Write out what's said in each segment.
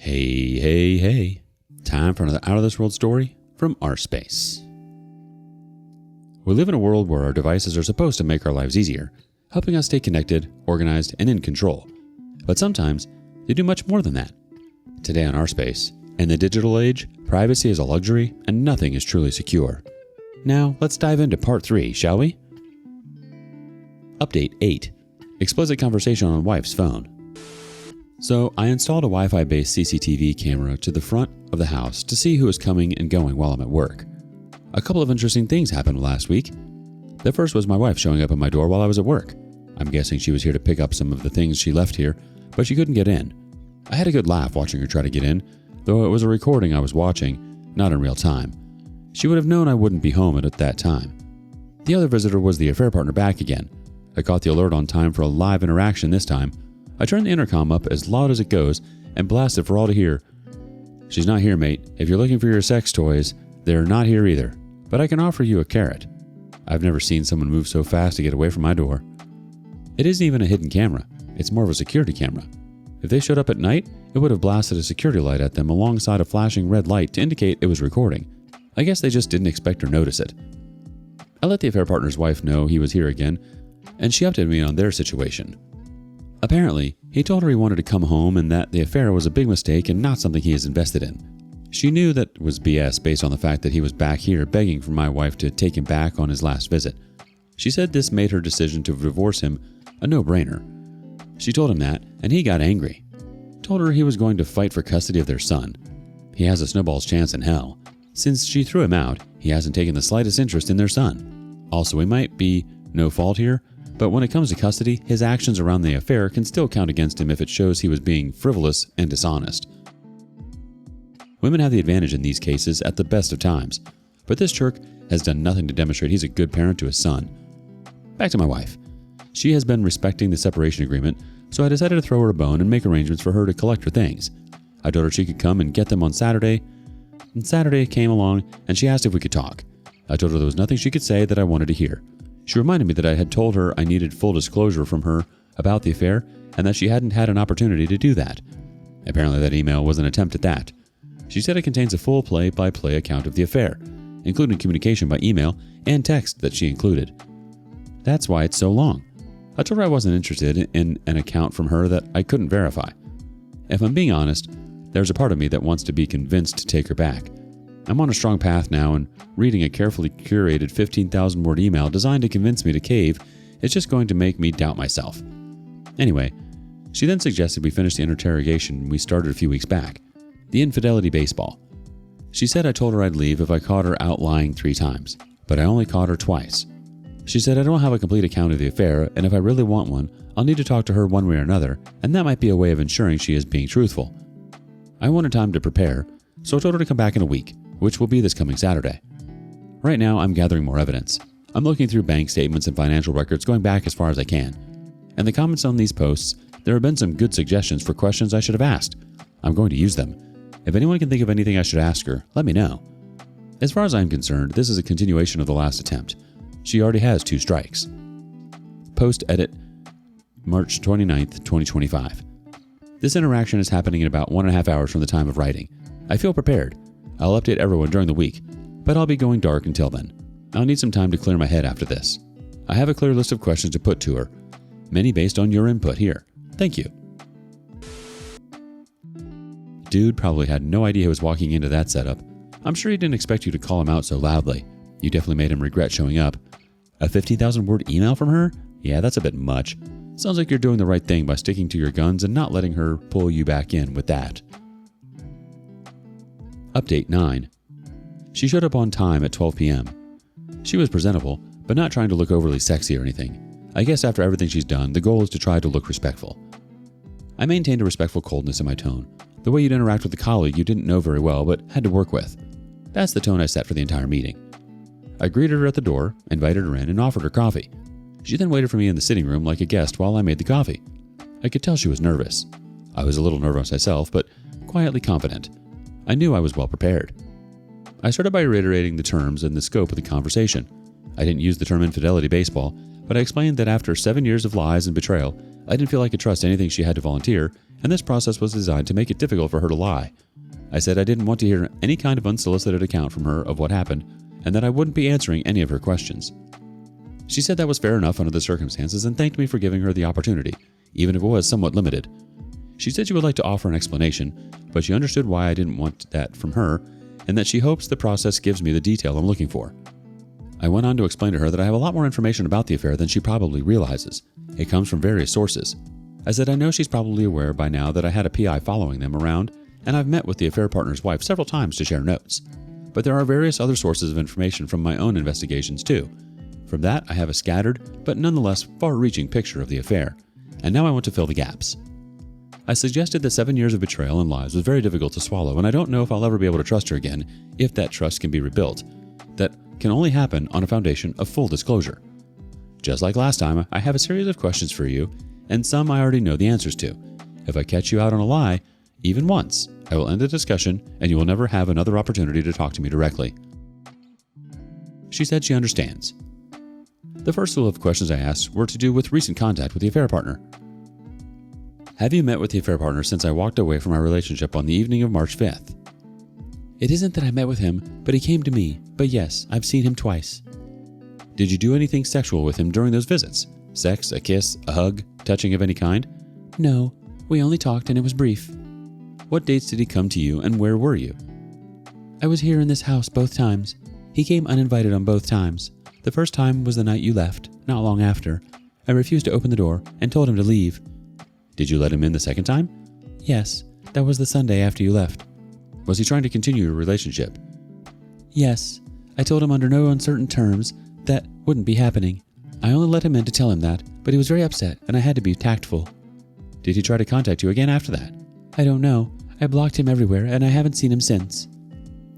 Hey, hey, hey. Time for another Out of This World story from rSpace. We live in a world where our devices are supposed to make our lives easier, helping us stay connected, organized, and in control. But sometimes they do much more than that. Today on rSpace, in the digital age, privacy is a luxury and nothing is truly secure. Now, let's dive into part 3, shall we? Update 8. Explicit conversation on wife's phone. So, I installed a Wi-Fi based CCTV camera to the front of the house to see who is coming and going while I'm at work. A couple of interesting things happened last week. The first was my wife showing up at my door while I was at work. I'm guessing she was here to pick up some of the things she left here, but she couldn't get in. I had a good laugh watching her try to get in, though it was a recording I was watching, not in real time. She would have known I wouldn't be home at that time. The other visitor was the affair partner back again. I caught the alert on time for a live interaction this time. I turned the intercom up as loud as it goes and blasted for all to hear. "She's not here, mate. If you're looking for your sex toys, they're not here either. But I can offer you a carrot." I've never seen someone move so fast to get away from my door. It isn't even a hidden camera. It's more of a security camera. If they showed up at night, it would have blasted a security light at them alongside a flashing red light to indicate it was recording. I guess they just didn't expect or notice it. I let the affair partner's wife know he was here again, and she updated me on their situation. Apparently, he told her he wanted to come home and that the affair was a big mistake and not something he is invested in. She knew that was BS based on the fact that he was back here begging for my wife to take him back on his last visit. She said this made her decision to divorce him a no-brainer. She told him that, and he got angry. Told her he was going to fight for custody of their son. He has a snowball's chance in hell. Since she threw him out, he hasn't taken the slightest interest in their son. Also, he might be no fault here, but when it comes to custody, his actions around the affair can still count against him if it shows he was being frivolous and dishonest. Women have the advantage in these cases at the best of times, but this jerk has done nothing to demonstrate he's a good parent to his son. Back to my wife. She has been respecting the separation agreement, so I decided to throw her a bone and make arrangements for her to collect her things. I told her she could come and get them on Saturday, and Saturday came along and she asked if we could talk. I told her there was nothing she could say that I wanted to hear. She reminded me that I had told her I needed full disclosure from her about the affair and that she hadn't had an opportunity to do that. Apparently that email was an attempt at that. She said it contains a full play-by-play account of the affair, including communication by email and text that she included. That's why it's so long. I told her I wasn't interested in an account from her that I couldn't verify. If I'm being honest, there's a part of me that wants to be convinced to take her back. I'm on a strong path now, and reading a carefully curated 15,000-word email designed to convince me to cave is just going to make me doubt myself. Anyway, she then suggested we finish the interrogation we started a few weeks back, the infidelity baseball. She said I told her I'd leave if I caught her out lying 3 times, but I only caught her twice. She said I don't have a complete account of the affair, and if I really want one, I'll need to talk to her one way or another, and that might be a way of ensuring she is being truthful. I wanted time to prepare, so I told her to come back in a week, which will be this coming Saturday. Right now, I'm gathering more evidence. I'm looking through bank statements and financial records going back as far as I can. In the comments on these posts, there have been some good suggestions for questions I should have asked. I'm going to use them. If anyone can think of anything I should ask her, let me know. As far as I'm concerned, this is a continuation of the last attempt. She already has 2 strikes. Post edit March 29th, 2025. This interaction is happening in about 1.5 hours from the time of writing. I feel prepared. I'll update everyone during the week, but I'll be going dark until then. I'll need some time to clear my head after this. I have a clear list of questions to put to her, many based on your input here. Thank you. Dude probably had no idea he was walking into that setup. I'm sure he didn't expect you to call him out so loudly. You definitely made him regret showing up. A 15,000-word email from her? Yeah, that's a bit much. Sounds like you're doing the right thing by sticking to your guns and not letting her pull you back in with that. Update 9. She showed up on time at 12 p.m. She was presentable, but not trying to look overly sexy or anything. I guess after everything she's done, the goal is to try to look respectful. I maintained a respectful coldness in my tone, the way you'd interact with a colleague you didn't know very well but had to work with. That's the tone I set for the entire meeting. I greeted her at the door, invited her in, and offered her coffee. She then waited for me in the sitting room like a guest while I made the coffee. I could tell she was nervous. I was a little nervous myself, but quietly confident. I knew I was well prepared. I started by reiterating the terms and the scope of the conversation. I didn't use the term infidelity baseball, but I explained that after 7 years of lies and betrayal, I didn't feel I could trust anything she had to volunteer, and this process was designed to make it difficult for her to lie. I said I didn't want to hear any kind of unsolicited account from her of what happened, and that I wouldn't be answering any of her questions. She said that was fair enough under the circumstances and thanked me for giving her the opportunity, even if it was somewhat limited. She said she would like to offer an explanation, but she understood why I didn't want that from her, and that she hopes the process gives me the detail I'm looking for. I went on to explain to her that I have a lot more information about the affair than she probably realizes. It comes from various sources. I said I know she's probably aware by now that I had a PI following them around, and I've met with the affair partner's wife several times to share notes. But there are various other sources of information from my own investigations too. From that, I have a scattered, but nonetheless far-reaching picture of the affair, and now I want to fill the gaps. I suggested that 7 years of betrayal and lies was very difficult to swallow, and I don't know if I'll ever be able to trust her again if that trust can be rebuilt. That can only happen on a foundation of full disclosure. Just like last time, I have a series of questions for you, and some I already know the answers to. If I catch you out on a lie, even once, I will end the discussion and you will never have another opportunity to talk to me directly. She said she understands. The first slew of questions I asked were to do with recent contact with the affair partner. Have you met with the affair partner since I walked away from our relationship on the evening of March 5th? It isn't that I met with him, but he came to me. But yes, I've seen him twice. Did you do anything sexual with him during those visits? Sex, a kiss, a hug, touching of any kind? No, we only talked and it was brief. What dates did he come to you and where were you? I was here in this house both times. He came uninvited on both times. The first time was the night you left, not long after. I refused to open the door and told him to leave. Did you let him in the second time? Yes, that was the Sunday after you left. Was he trying to continue your relationship? Yes, I told him under no uncertain terms that wouldn't be happening. I only let him in to tell him that, but he was very upset and I had to be tactful. Did he try to contact you again after that? I don't know. I blocked him everywhere and I haven't seen him since.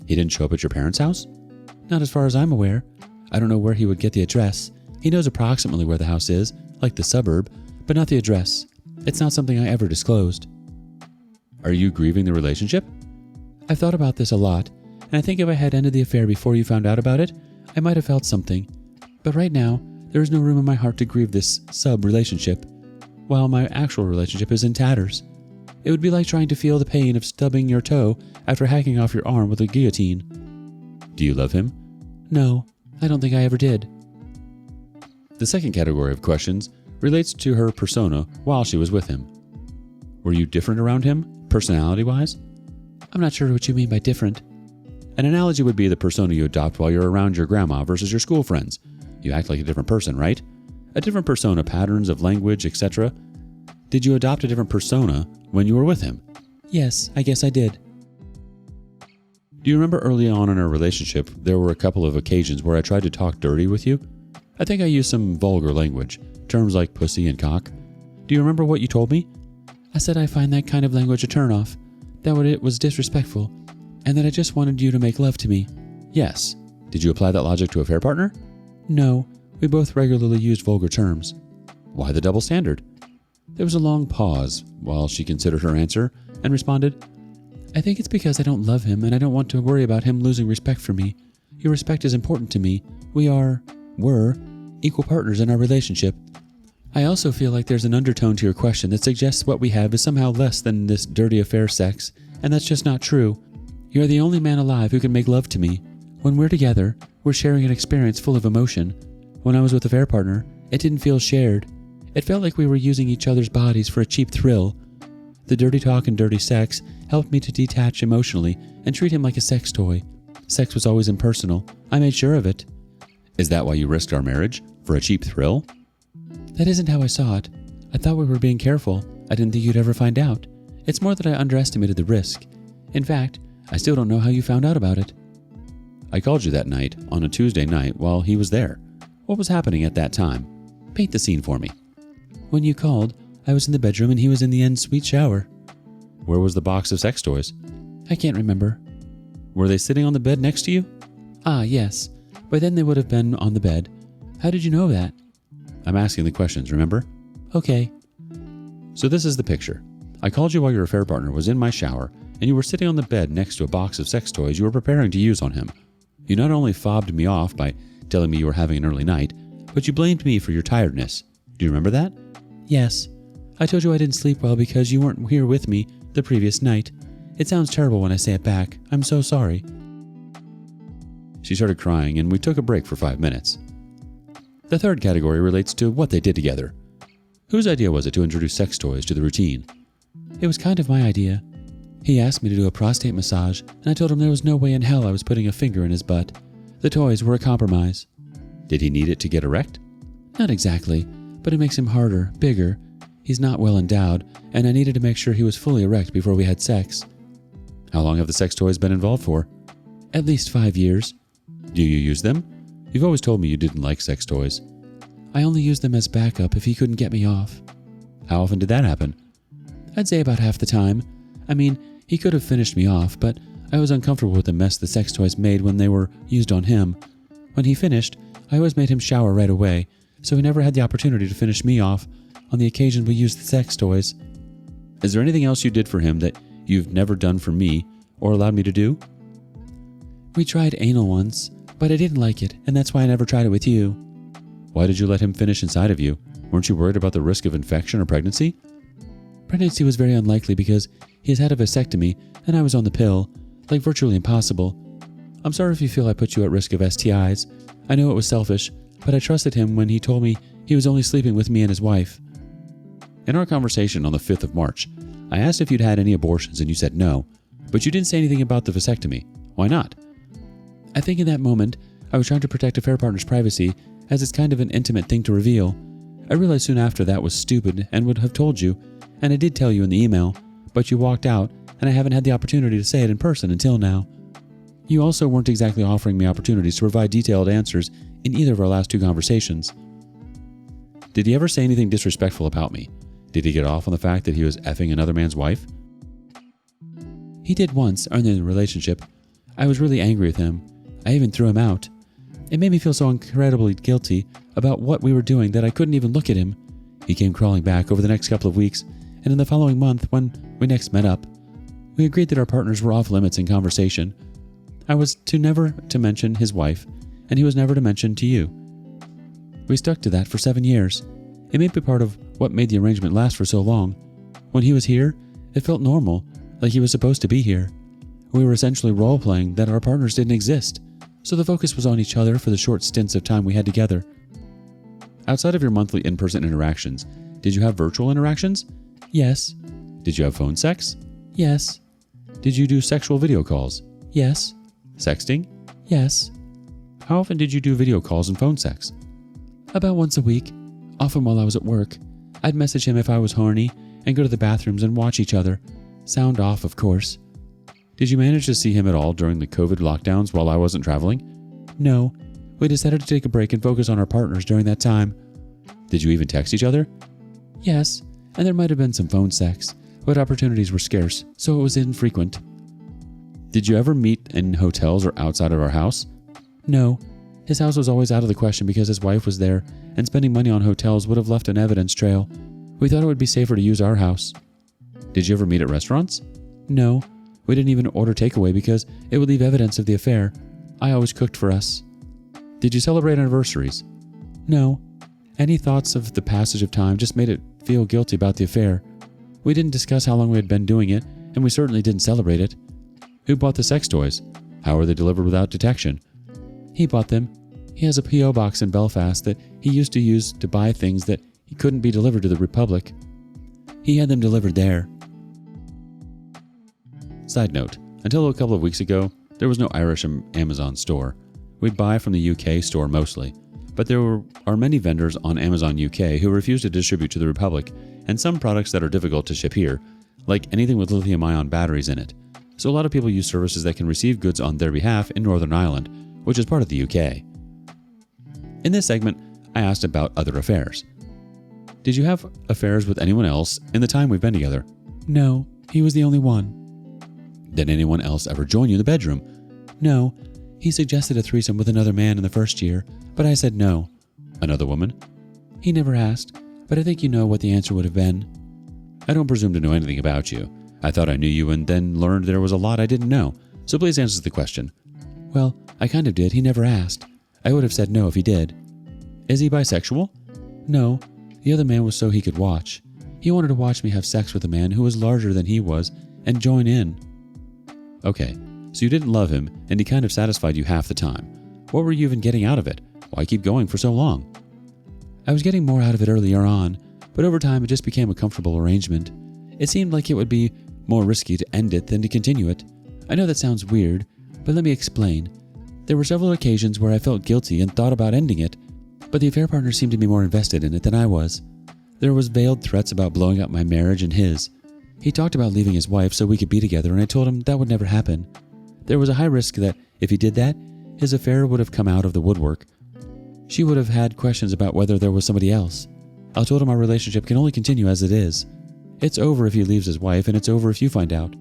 He didn't show up at your parents' house? Not as far as I'm aware. I don't know where he would get the address. He knows approximately where the house is, like the suburb, but not the address. It's not something I ever disclosed. Are you grieving the relationship? I've thought about this a lot, and I think if I had ended the affair before you found out about it, I might have felt something. But right now, there is no room in my heart to grieve this sub-relationship, while my actual relationship is in tatters. It would be like trying to feel the pain of stubbing your toe after hacking off your arm with a guillotine. Do you love him? No, I don't think I ever did. The second category of questions relates to her persona while she was with him. Were you different around him, personality-wise? I'm not sure what you mean by different. An analogy would be the persona you adopt while you're around your grandma versus your school friends. You act like a different person, right? A different persona, patterns of language, etc. Did you adopt a different persona when you were with him? Yes, I guess I did. Do you remember early on in our relationship, there were a couple of occasions where I tried to talk dirty with you? I think I used some vulgar language, terms like pussy and cock. Do you remember what you told me? I said I find that kind of language a turnoff, that it was disrespectful, and that I just wanted you to make love to me. Yes. Did you apply that logic to a affair partner? No, we both regularly used vulgar terms. Why the double standard? There was a long pause while she considered her answer and responded, I think it's because I don't love him and I don't want to worry about him losing respect for me. Your respect is important to me. We were, equal partners in our relationship. I also feel like there's an undertone to your question that suggests what we have is somehow less than this dirty affair sex, and that's just not true. You're the only man alive who can make love to me. When we're together, we're sharing an experience full of emotion. When I was with a affair partner, it didn't feel shared. It felt like we were using each other's bodies for a cheap thrill. The dirty talk and dirty sex helped me to detach emotionally and treat him like a sex toy. Sex was always impersonal. I made sure of it. Is that why you risked our marriage? For a cheap thrill? That isn't how I saw it. I thought we were being careful. I didn't think you'd ever find out. It's more that I underestimated the risk. In fact, I still don't know how you found out about it. I called you that night, on a Tuesday night, while he was there. What was happening at that time? Paint the scene for me. When you called, I was in the bedroom and he was in the en-suite shower. Where was the box of sex toys? I can't remember. Were they sitting on the bed next to you? Ah, yes. By then they would have been on the bed. How did you know that? I'm asking the questions, remember? Okay. So this is the picture. I called you while your affair partner was in my shower, and you were sitting on the bed next to a box of sex toys you were preparing to use on him. You not only fobbed me off by telling me you were having an early night, but you blamed me for your tiredness. Do you remember that? Yes. I told you I didn't sleep well because you weren't here with me the previous night. It sounds terrible when I say it back. I'm so sorry." She started crying, and we took a break for 5 minutes. The third category relates to what they did together. Whose idea was it to introduce sex toys to the routine? It was kind of my idea. He asked me to do a prostate massage, and I told him there was no way in hell I was putting a finger in his butt. The toys were a compromise. Did he need it to get erect? Not exactly, but it makes him harder, bigger. He's not well endowed, and I needed to make sure he was fully erect before we had sex. How long have the sex toys been involved for? At least 5 years. Do you use them? You've always told me you didn't like sex toys. I only used them as backup if he couldn't get me off. How often did that happen? I'd say about half the time. I mean, he could have finished me off, but I was uncomfortable with the mess the sex toys made when they were used on him. When he finished, I always made him shower right away, so he never had the opportunity to finish me off on the occasion we used the sex toys. Is there anything else you did for him that you've never done for me or allowed me to do? We tried anal once, but I didn't like it, and that's why I never tried it with you. Why did you let him finish inside of you? Weren't you worried about the risk of infection or pregnancy? Pregnancy was very unlikely because he has had a vasectomy and I was on the pill, like virtually impossible. I'm sorry if you feel I put you at risk of STIs. I know it was selfish, but I trusted him when he told me he was only sleeping with me and his wife. In our conversation on the 5th of March, I asked if you'd had any abortions and you said no, but you didn't say anything about the vasectomy. Why not? I think in that moment, I was trying to protect a fair partner's privacy, as it's kind of an intimate thing to reveal. I realized soon after that was stupid and would have told you, and I did tell you in the email, but you walked out, and I haven't had the opportunity to say it in person until now. You also weren't exactly offering me opportunities to provide detailed answers in either of our last 2 conversations. Did he ever say anything disrespectful about me? Did he get off on the fact that he was effing another man's wife? He did once, early in the relationship. I was really angry with him. I even threw him out. It made me feel so incredibly guilty about what we were doing that I couldn't even look at him. He came crawling back over the next couple of weeks, and in the following month, when we next met up, we agreed that our partners were off limits in conversation. I was never to mention his wife, and he was never to mention to you. We stuck to that for 7 years. It may be part of what made the arrangement last for so long. When he was here, it felt normal, like he was supposed to be here. We were essentially role-playing that our partners didn't exist, so the focus was on each other for the short stints of time we had together. Outside of your monthly in-person interactions, did you have virtual interactions? Yes. Did you have phone sex? Yes. Did you do sexual video calls? Yes. Sexting? Yes. How often did you do video calls and phone sex? About once a week, often while I was at work. I'd message him if I was horny and go to the bathrooms and watch each other. Sound off, of course. Did you manage to see him at all during the COVID lockdowns while I wasn't traveling? No. We decided to take a break and focus on our partners during that time. Did you even text each other? Yes, and there might have been some phone sex, but opportunities were scarce, so it was infrequent. Did you ever meet in hotels or outside of our house? No. His house was always out of the question because his wife was there, and spending money on hotels would have left an evidence trail. We thought it would be safer to use our house. Did you ever meet at restaurants? No. We didn't even order takeaway because it would leave evidence of the affair. I always cooked for us. Did you celebrate anniversaries? No. Any thoughts of the passage of time just made it feel guilty about the affair. We didn't discuss how long we had been doing it, and we certainly didn't celebrate it. Who bought the sex toys? How were they delivered without detection? He bought them. He has a P.O. box in Belfast that he used to use to buy things that he couldn't be delivered to the Republic. He had them delivered there. Side note, until a couple of weeks ago, there was no Irish Amazon store. We'd buy from the UK store mostly, but there are many vendors on Amazon UK who refuse to distribute to the Republic, and some products that are difficult to ship here, like anything with lithium-ion batteries in it. So a lot of people use services that can receive goods on their behalf in Northern Ireland, which is part of the UK. In this segment, I asked about other affairs. Did you have affairs with anyone else in the time we've been together? No, he was the only one. Did anyone else ever join you in the bedroom? No. He suggested a threesome with another man in the first year, but I said no. Another woman? He never asked, but I think you know what the answer would have been. I don't presume to know anything about you. I thought I knew you and then learned there was a lot I didn't know, so please answer the question. Well, I kind of did. He never asked. I would have said no if he did. Is he bisexual? No. The other man was so he could watch. He wanted to watch me have sex with a man who was larger than he was and join in. Okay, so you didn't love him and he kind of satisfied you half the time. What were you even getting out of it? Why keep going for so long? I was getting more out of it earlier on, but over time it just became a comfortable arrangement. It seemed like it would be more risky to end it than to continue it. I know that sounds weird, but let me explain. There were several occasions where I felt guilty and thought about ending it, but the affair partner seemed to be more invested in it than I was. There was veiled threats about blowing up my marriage and his. He talked about leaving his wife so we could be together, and I told him that would never happen. There was a high risk that if he did that, his affair would have come out of the woodwork. She would have had questions about whether there was somebody else. I told him our relationship can only continue as it is. It's over if he leaves his wife, and it's over if you find out.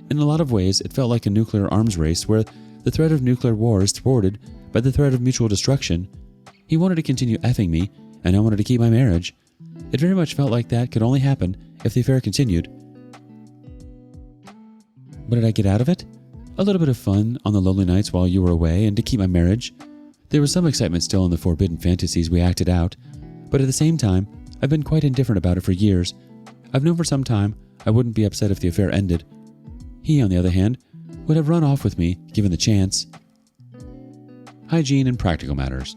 In a lot of ways, it felt like a nuclear arms race where the threat of nuclear war is thwarted by the threat of mutual destruction. He wanted to continue effing me, and I wanted to keep my marriage. It very much felt like that could only happen if the affair continued. What did I get out of it? A little bit of fun on the lonely nights while you were away and to keep my marriage. There was some excitement still in the forbidden fantasies we acted out, but at the same time, I've been quite indifferent about it for years. I've known for some time I wouldn't be upset if the affair ended. He, on the other hand, would have run off with me, given the chance. Hygiene and practical matters.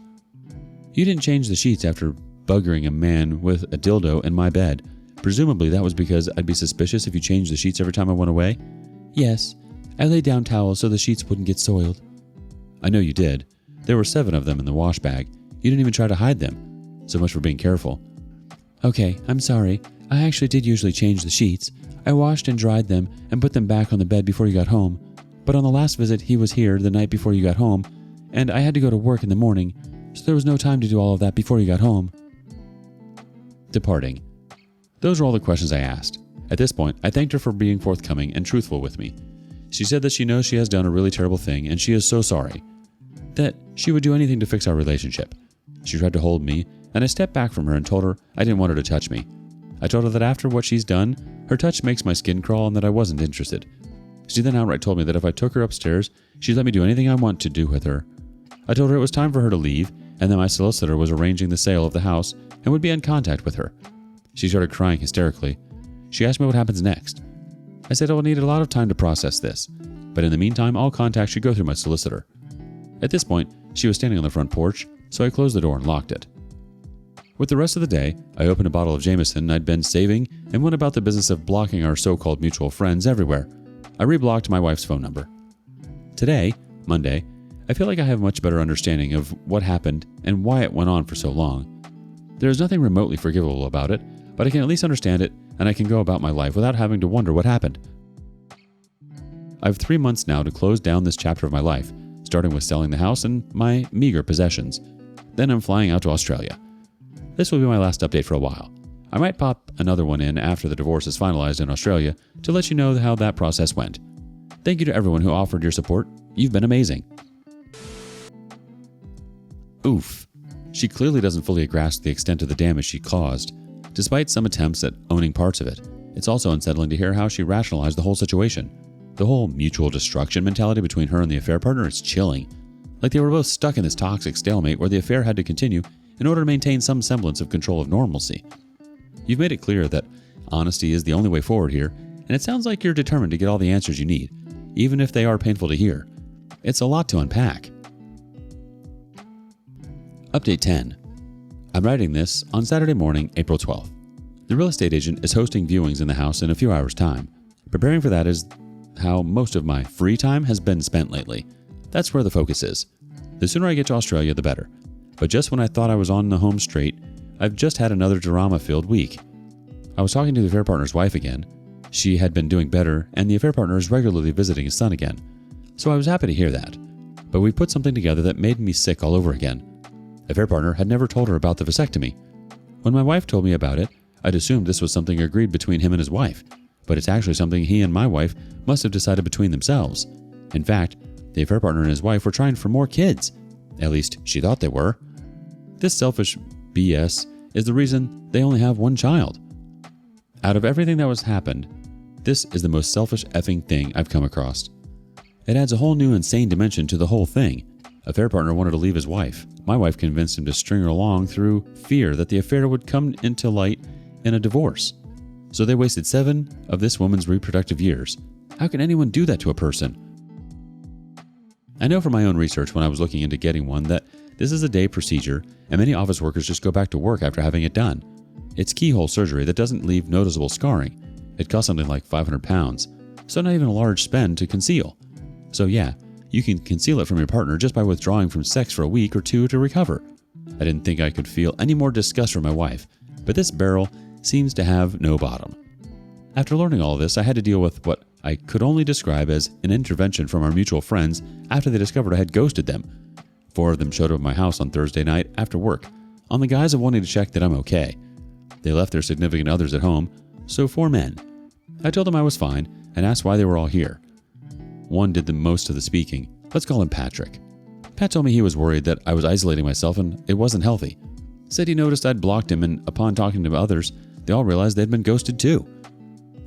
You didn't change the sheets after buggering a man with a dildo in my bed. Presumably that was because I'd be suspicious if you changed the sheets every time I went away. Yes, I laid down towels so the sheets wouldn't get soiled. I know you did. There were 7 of them in the wash bag. You didn't even try to hide them. So much for being careful. Okay, I'm sorry. I actually did usually change the sheets. I washed and dried them and put them back on the bed before you got home. But on the last visit, he was here the night before you got home, and I had to go to work in the morning, so there was no time to do all of that before you got home. Departing. Those are all the questions I asked. At this point, I thanked her for being forthcoming and truthful with me. She said that she knows she has done a really terrible thing, and she is so sorry. That she would do anything to fix our relationship. She tried to hold me, and I stepped back from her and told her I didn't want her to touch me. I told her that after what she's done, her touch makes my skin crawl and that I wasn't interested. She then outright told me that if I took her upstairs, she'd let me do anything I want to do with her. I told her it was time for her to leave, and that my solicitor was arranging the sale of the house and would be in contact with her. She started crying hysterically. She asked me what happens next. I said I will need a lot of time to process this, but in the meantime, all contact should go through my solicitor. At this point, she was standing on the front porch, so I closed the door and locked it. With the rest of the day, I opened a bottle of Jameson I'd been saving and went about the business of blocking our so-called mutual friends everywhere. I reblocked my wife's phone number. Today, Monday, I feel like I have a much better understanding of what happened and why it went on for so long. There is nothing remotely forgivable about it, but I can at least understand it and I can go about my life without having to wonder what happened. I have 3 months now to close down this chapter of my life, starting with selling the house and my meager possessions. Then I'm flying out to Australia. This will be my last update for a while. I might pop another one in after the divorce is finalized in Australia to let you know how that process went. Thank you to everyone who offered your support. You've been amazing. Oof. She clearly doesn't fully grasp the extent of the damage she caused, despite some attempts at owning parts of it. It's also unsettling to hear how she rationalized the whole situation. The whole mutual destruction mentality between her and the affair partner is chilling. Like they were both stuck in this toxic stalemate where the affair had to continue in order to maintain some semblance of control of normalcy. You've made it clear that honesty is the only way forward here, and it sounds like you're determined to get all the answers you need, even if they are painful to hear. It's a lot to unpack. Update 10. I'm writing this on Saturday morning, April 12th. The real estate agent is hosting viewings in the house in a few hours' time. Preparing for that is how most of my free time has been spent lately. That's where the focus is. The sooner I get to Australia, the better. But just when I thought I was on the home straight, I've just had another drama-filled week. I was talking to the affair partner's wife again. She had been doing better, and the affair partner is regularly visiting his son again. So I was happy to hear that. But we put something together that made me sick all over again. The affair partner had never told her about the vasectomy. When my wife told me about it, I'd assumed this was something agreed between him and his wife, but it's actually something he and my wife must have decided between themselves. In fact, the affair partner and his wife were trying for more kids. At least, she thought they were. This selfish BS is the reason they only have one child. Out of everything that has happened, this is the most selfish effing thing I've come across. It adds a whole new insane dimension to the whole thing. Affair partner wanted to leave his wife. My wife convinced him to string her along through fear that the affair would come into light in a divorce. So they wasted 7 of this woman's reproductive years. How can anyone do that to a person? I know from my own research when I was looking into getting one that this is a day procedure and many office workers just go back to work after having it done. It's keyhole surgery that doesn't leave noticeable scarring. It costs something like 500 pounds, so not even a large spend to conceal. So yeah, you can conceal it from your partner just by withdrawing from sex for a week or 2 to recover. I didn't think I could feel any more disgust for my wife, but this barrel seems to have no bottom. After learning all of this, I had to deal with what I could only describe as an intervention from our mutual friends after they discovered I had ghosted them. 4 of them showed up at my house on Thursday night after work, on the guise of wanting to check that I'm okay. They left their significant others at home, so 4 men. I told them I was fine and asked why they were all here. One did the most of the speaking. Let's call him Patrick. Pat told me he was worried that I was isolating myself and it wasn't healthy. Said he noticed I'd blocked him, and upon talking to others, they all realized they'd been ghosted too.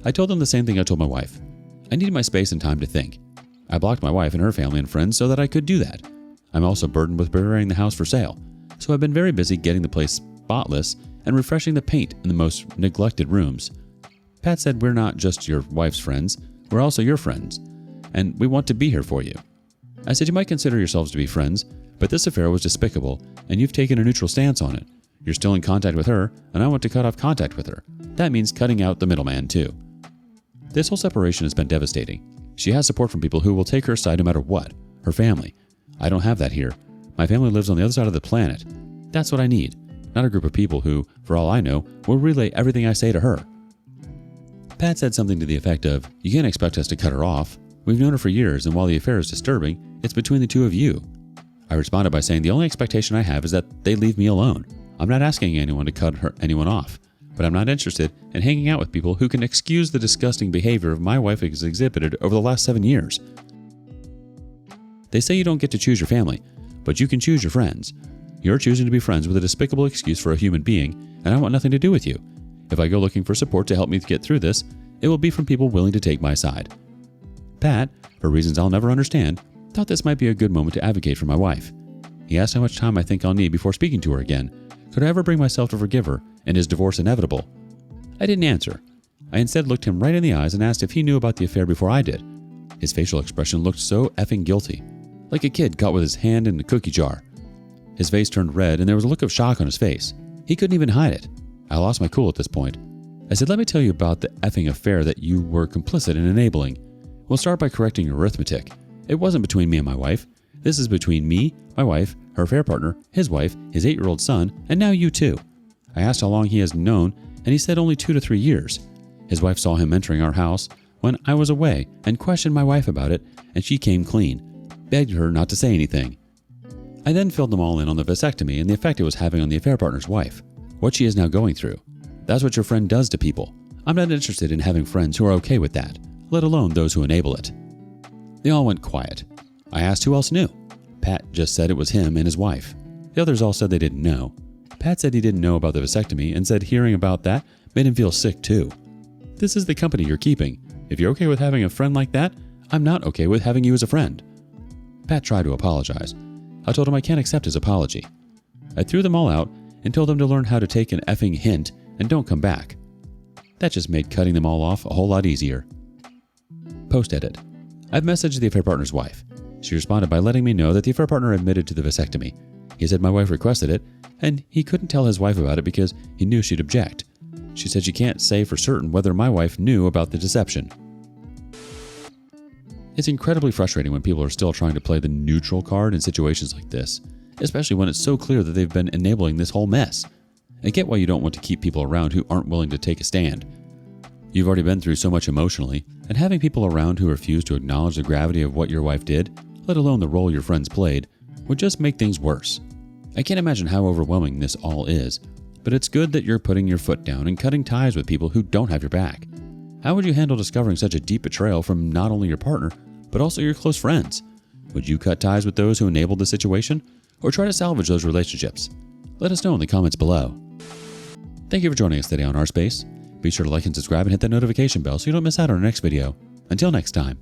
I told them the same thing I told my wife. I needed my space and time to think. I blocked my wife and her family and friends so that I could do that. I'm also burdened with preparing the house for sale, so I've been very busy getting the place spotless and refreshing the paint in the most neglected rooms. Pat said we're not just your wife's friends, we're also your friends, and we want to be here for you. I said you might consider yourselves to be friends, but this affair was despicable and you've taken a neutral stance on it. You're still in contact with her, and I want to cut off contact with her. That means cutting out the middleman too. This whole separation has been devastating. She has support from people who will take her side no matter what, her family. I don't have that here. My family lives on the other side of the planet. That's what I need, not a group of people who, for all I know, will relay everything I say to her. Pat said something to the effect of, you can't expect us to cut her off. We've known her for years, and while the affair is disturbing, it's between the 2 of you. I responded by saying the only expectation I have is that they leave me alone. I'm not asking anyone to cut anyone off, but I'm not interested in hanging out with people who can excuse the disgusting behavior of my wife has exhibited over the last 7 years. They say you don't get to choose your family, but you can choose your friends. You're choosing to be friends with a despicable excuse for a human being, and I want nothing to do with you. If I go looking for support to help me get through this, it will be from people willing to take my side. Pat, for reasons I'll never understand, thought this might be a good moment to advocate for my wife. He asked how much time I think I'll need before speaking to her again. Could I ever bring myself to forgive her, and is divorce inevitable? I didn't answer. I instead looked him right in the eyes and asked if he knew about the affair before I did. His facial expression looked so effing guilty, like a kid caught with his hand in the cookie jar. His face turned red and there was a look of shock on his face. He couldn't even hide it. I lost my cool at this point. I said, let me tell you about the effing affair that you were complicit in enabling. We'll start by correcting your arithmetic. It wasn't between me and my wife. This is between me, my wife, her affair partner, his wife, his 8-year-old son, and now you too. I asked how long he has known, and he said only 2 to 3 years. His wife saw him entering our house when I was away and questioned my wife about it, and she came clean, begged her not to say anything. I then filled them all in on the vasectomy and the effect it was having on the affair partner's wife, what she is now going through. That's what your friend does to people. I'm not interested in having friends who are okay with that, let alone those who enable it. They all went quiet. I asked who else knew. Pat just said it was him and his wife. The others all said they didn't know. Pat said he didn't know about the vasectomy and said hearing about that made him feel sick too. This is the company you're keeping. If you're okay with having a friend like that, I'm not okay with having you as a friend. Pat tried to apologize. I told him I can't accept his apology. I threw them all out and told them to learn how to take an effing hint and don't come back. That just made cutting them all off a whole lot easier. Post-edit. I've messaged the affair partner's wife. She responded by letting me know that the affair partner admitted to the vasectomy. He said my wife requested it, and he couldn't tell his wife about it because he knew she'd object. She said she can't say for certain whether my wife knew about the deception. It's incredibly frustrating when people are still trying to play the neutral card in situations like this, especially when it's so clear that they've been enabling this whole mess. I get why you don't want to keep people around who aren't willing to take a stand. You've already been through so much emotionally, and having people around who refuse to acknowledge the gravity of what your wife did, let alone the role your friends played, would just make things worse. I can't imagine how overwhelming this all is, but it's good that you're putting your foot down and cutting ties with people who don't have your back. How would you handle discovering such a deep betrayal from not only your partner, but also your close friends? Would you cut ties with those who enabled the situation, or try to salvage those relationships? Let us know in the comments below. Thank you for joining us today on rSpace. Be sure to like and subscribe and hit that notification bell so you don't miss out on our next video. Until next time.